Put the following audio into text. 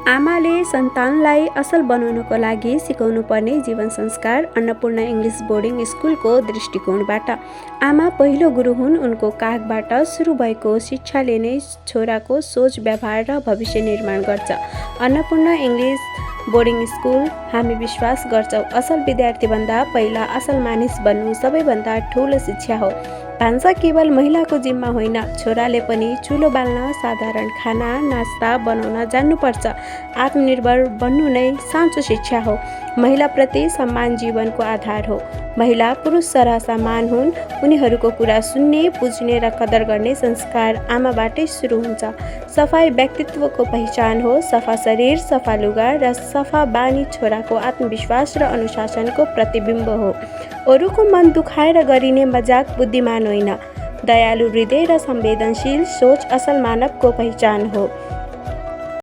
आमाले सन्तानलाई असल बनाउनको लागि सिकाउनुपर्ने जीवन संस्कार अन्नपूर्ण इङ्ग्लिस बोर्डिङ स्कुलको दृष्टिकोणबाट। आमा पहिलो गुरु हुन्। उनको काखबाट सुरु भएको शिक्षाले नै छोराको सोच, व्यवहार र भविष्य निर्माण गर्छ। Annapurna English boarding school. हामी विश्वास गर्छौँ असल विद्यार्थीभन्दा पहिला असल मानिस बन्नु सबैभन्दा ठुलो शिक्षा हो। भान्सा केवल महिलाको जिम्मा होइन, छोराले पनि चुलो बाल्न, साधारण खाना नास्ता बनाउन जान्नुपर्छ। आत्मनिर्भर बन्नु नै साँचो शिक्षा हो। महिलाप्रति सम्मान जीवनको आधार हो। महिला पुरुष सरह समान हुन्। उनीहरूको कुरा सुन्ने, बुझ्ने र कदर गर्ने संस्कार आमाबाटै सुरु हुन्छ। सफाइ व्यक्तित्वको पहिचान हो। सफा शरीर, सफा लुगा र सफा बानी छोराको आत्मविश्वास र अनुशासनको प्रतिबिम्ब हो। अरूको मन दुखाएर गरिने मजाक बुद्धिमान होइन। दयालु हृदय र संवेदनशील सोच असल मानवको पहिचान हो।